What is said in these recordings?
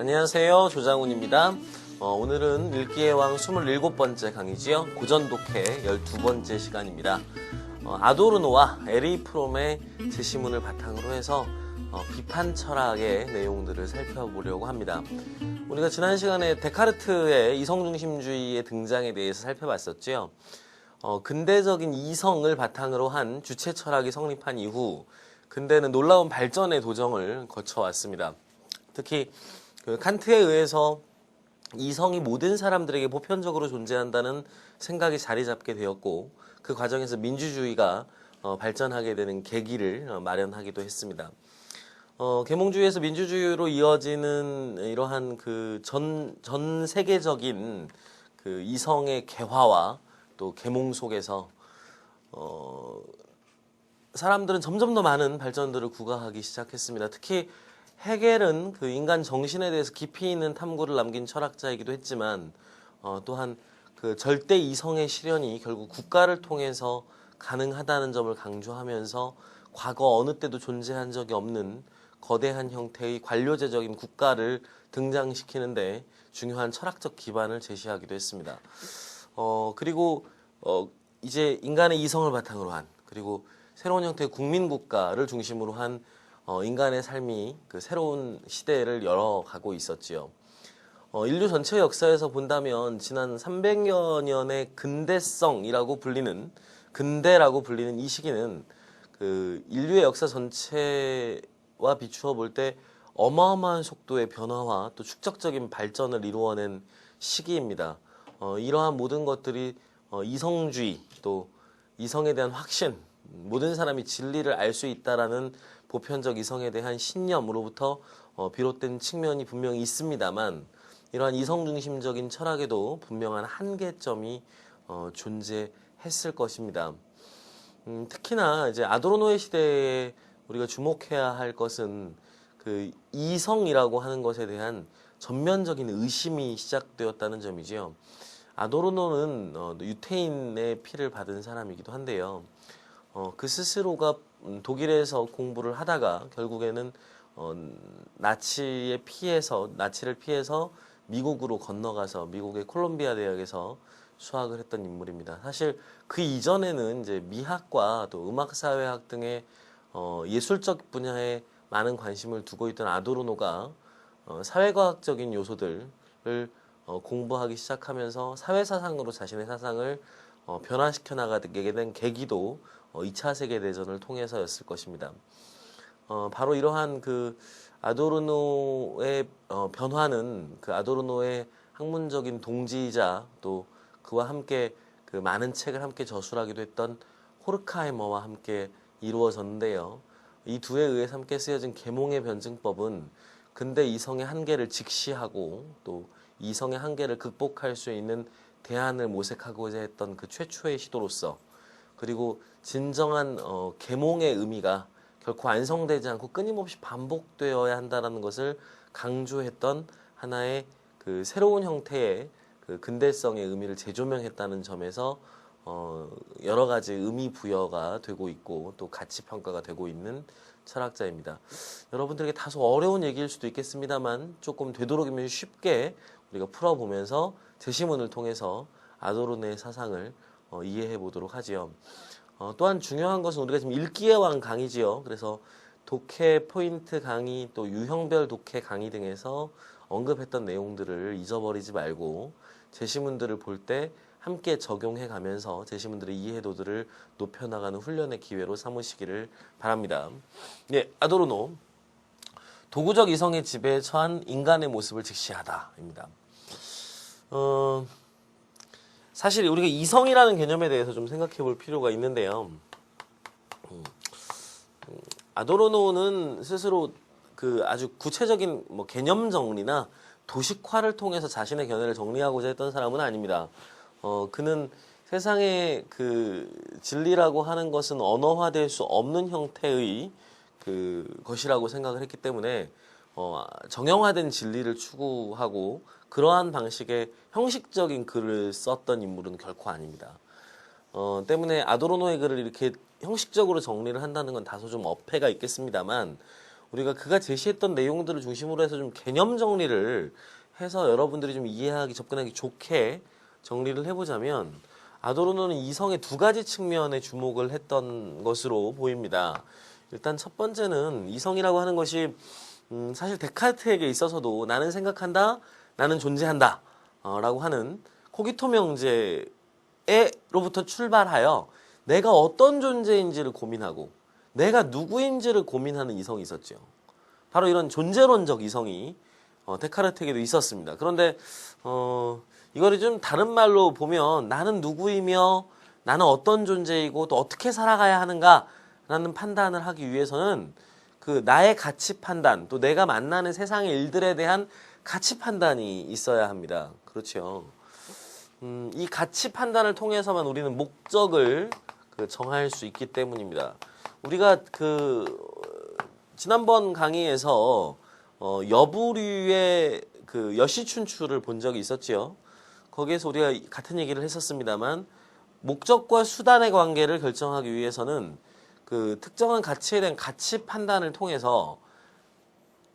안녕하세요, 조장훈입니다. 오늘은 읽기의 왕 27번째 강의지요. 고전독해 12번째 시간입니다. 아도르노와 에리 프롬의 제시문을 바탕으로 해서 비판 철학의 내용들을 살펴보려고 합니다. 우리가 지난 시간에 데카르트의 이성중심주의의 등장에 대해서 살펴봤었죠. 근대적인 이성을 바탕으로 한 주체 철학이 성립한 이후 근대는 놀라운 발전의 도정을 거쳐왔습니다. 특히 칸트에 의해서 이성이 모든 사람들에게 보편적으로 존재한다는 생각이 자리 잡게 되었고, 그 과정에서 민주주의가 발전하게 되는 계기를 마련하기도 했습니다. 계몽주의에서 민주주의로 이어지는 이러한 전 세계적인 이성의 개화와 또 계몽 속에서 사람들은 점점 더 많은 발전들을 구가하기 시작했습니다. 특히 헤겔은 인간 정신에 대해서 깊이 있는 탐구를 남긴 철학자이기도 했지만, 또한 절대 이성의 실현이 결국 국가를 통해서 가능하다는 점을 강조하면서 과거 어느 때도 존재한 적이 없는 거대한 형태의 관료제적인 국가를 등장시키는데 중요한 철학적 기반을 제시하기도 했습니다. 그리고 이제 인간의 이성을 바탕으로 한, 그리고 새로운 형태의 국민국가를 중심으로 한 인간의 삶이 새로운 시대를 열어가고 있었지요. 인류 전체 역사에서 본다면 지난 300여 년의 근대성이라고 불리는, 근대라고 불리는 이 시기는 인류의 역사 전체와 비추어 볼 때 어마어마한 속도의 변화와 또 축적적인 발전을 이루어낸 시기입니다. 이러한 모든 것들이 이성주의, 또 이성에 대한 확신, 모든 사람이 진리를 알 수 있다라는 보편적 이성에 대한 신념으로부터 비롯된 측면이 분명히 있습니다만, 이러한 이성중심적인 철학에도 분명한 한계점이 존재했을 것입니다. 특히나 이제 아도르노의 시대에 우리가 주목해야 할 것은 이성이라고 하는 것에 대한 전면적인 의심이 시작되었다는 점이지요. 아도르노는 유태인의 피를 받은 사람이기도 한데요. 그 스스로가 독일에서 공부를 하다가 결국에는 나치를 피해서 미국으로 건너가서 미국의 콜롬비아 대학에서 수학을 했던 인물입니다. 사실 그 이전에는 이제 미학과 또 음악사회학 등의 예술적 분야에 많은 관심을 두고 있던 아도르노가 사회과학적인 요소들을 공부하기 시작하면서 사회사상으로 자신의 사상을 변화시켜 나가게 된 계기도 2차 세계대전을 통해서였을 것입니다. 바로 이러한 아도르노의 변화는 아도르노의 학문적인 동지이자 또 그와 함께 많은 책을 함께 저술하기도 했던 호르카이머와 함께 이루어졌는데요. 이 두에 의해서 함께 쓰여진 계몽의 변증법은 근대 이성의 한계를 직시하고 또 이성의 한계를 극복할 수 있는 대안을 모색하고자 했던 최초의 시도로서, 그리고 진정한 계몽의 의미가 결코 완성되지 않고 끊임없이 반복되어야 한다는 것을 강조했던 하나의 새로운 형태의 근대성의 의미를 재조명했다는 점에서 여러 가지 의미 부여가 되고 있고 또 가치 평가가 되고 있는 철학자입니다. 여러분들에게 다소 어려운 얘기일 수도 있겠습니다만 조금 되도록이면 쉽게 우리가 풀어보면서 제시문을 통해서 아도르노의 사상을 이해해 보도록 하지요. 또한 중요한 것은 우리가 지금 읽기의 왕 강의지요. 그래서 독해 포인트 강의, 또 유형별 독해 강의 등에서 언급했던 내용들을 잊어버리지 말고 제시문들을 볼 때 함께 적용해 가면서 제시문들의 이해도들을 높여나가는 훈련의 기회로 삼으시기를 바랍니다. 네, 아도르노. 도구적 이성의 지배에 처한 인간의 모습을 직시하다입니다. 사실 우리가 이성이라는 개념에 대해서 좀 생각해 볼 필요가 있는데요. 아도르노는 스스로 아주 구체적인 개념 정리나 도식화를 통해서 자신의 견해를 정리하고자 했던 사람은 아닙니다. 그는 세상의 진리라고 하는 것은 언어화될 수 없는 형태의 것이라고 생각을 했기 때문에 정형화된 진리를 추구하고 그러한 방식의 형식적인 글을 썼던 인물은 결코 아닙니다. 때문에 아도르노의 글을 이렇게 형식적으로 정리를 한다는 건 다소 좀 어폐가 있겠습니다만, 우리가 그가 제시했던 내용들을 중심으로 해서 좀 개념 정리를 해서 여러분들이 좀 이해하기 접근하기 좋게 정리를 해보자면 아도르노는 이성의 두 가지 측면에 주목을 했던 것으로 보입니다. 일단 첫 번째는 이성이라고 하는 것이 사실 데카르트에게 있어서도 나는 생각한다, 나는 존재한다 라고 하는 코기토 명제로부터 출발하여 내가 어떤 존재인지를 고민하고 내가 누구인지를 고민하는 이성이 있었죠. 바로 이런 존재론적 이성이 데카르트에게도 있었습니다. 그런데 이거를 좀 다른 말로 보면 나는 누구이며 나는 어떤 존재이고 또 어떻게 살아가야 하는가라는 판단을 하기 위해서는 그 나의 가치 판단 또 내가 만나는 세상의 일들에 대한 가치 판단이 있어야 합니다. 그렇죠. 이 가치 판단을 통해서만 우리는 목적을 정할 수 있기 때문입니다. 우리가 지난번 강의에서 여부류의 여시춘추를 본 적이 있었지요. 거기에서 우리가 같은 얘기를 했었습니다만 목적과 수단의 관계를 결정하기 위해서는 그 특정한 가치에 대한 가치 판단을 통해서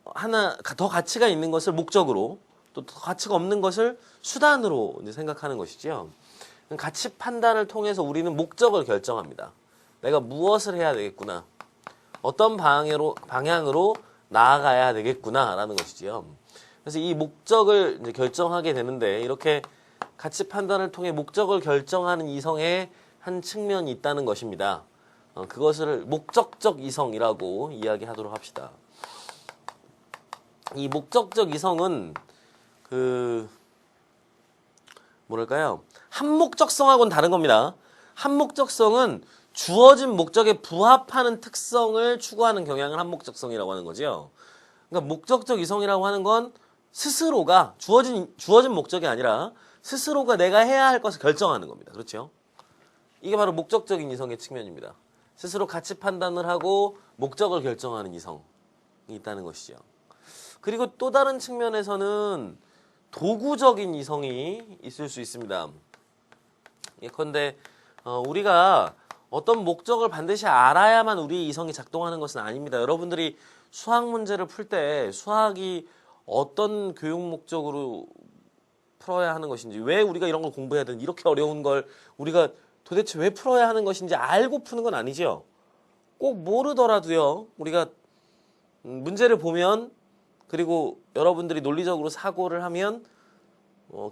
하나 더 가치가 있는 것을 목적으로 또 더 가치가 없는 것을 수단으로 이제 생각하는 것이죠. 가치 판단을 통해서 우리는 목적을 결정합니다. 내가 무엇을 해야 되겠구나. 어떤 방향으로 나아가야 되겠구나라는 것이지요. 그래서 이 목적을 이제 결정하게 되는데 이렇게 가치 판단을 통해 목적을 결정하는 이성의 한 측면이 있다는 것입니다. 그것을 목적적 이성이라고 이야기하도록 합시다. 이 목적적 이성은 뭐랄까요? 한목적성하고는 다른 겁니다. 한목적성은 주어진 목적에 부합하는 특성을 추구하는 경향을 한목적성이라고 하는 거죠. 그러니까 목적적 이성이라고 하는 건 스스로가 주어진 목적이 아니라 스스로가 내가 해야 할 것을 결정하는 겁니다. 그렇죠? 이게 바로 목적적인 이성의 측면입니다. 스스로 가치 판단을 하고 목적을 결정하는 이성이 있다는 것이죠. 그리고 또 다른 측면에서는 도구적인 이성이 있을 수 있습니다. 예컨대 우리가 어떤 목적을 반드시 알아야만 우리의 이성이 작동하는 것은 아닙니다. 여러분들이 수학 문제를 풀 때 수학이 어떤 교육 목적으로 풀어야 하는 것인지, 왜 우리가 이런 걸 공부해야 되는지, 이렇게 어려운 걸 우리가 도대체 왜 풀어야 하는 것인지 알고 푸는 건 아니죠. 꼭 모르더라도요, 우리가 문제를 보면, 그리고 여러분들이 논리적으로 사고를 하면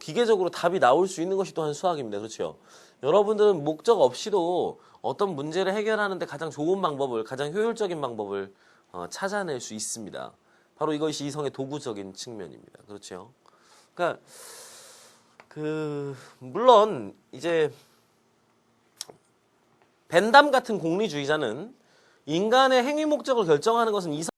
기계적으로 답이 나올 수 있는 것이 또한 수학입니다. 그렇죠? 여러분들은 목적 없이도 어떤 문제를 해결하는데 가장 좋은 방법을, 가장 효율적인 방법을 찾아낼 수 있습니다. 바로 이것이 이성의 도구적인 측면입니다. 그렇죠? 그러니까 물론 이제 벤담 같은 공리주의자는 인간의 행위 목적을 결정하는 것은 이성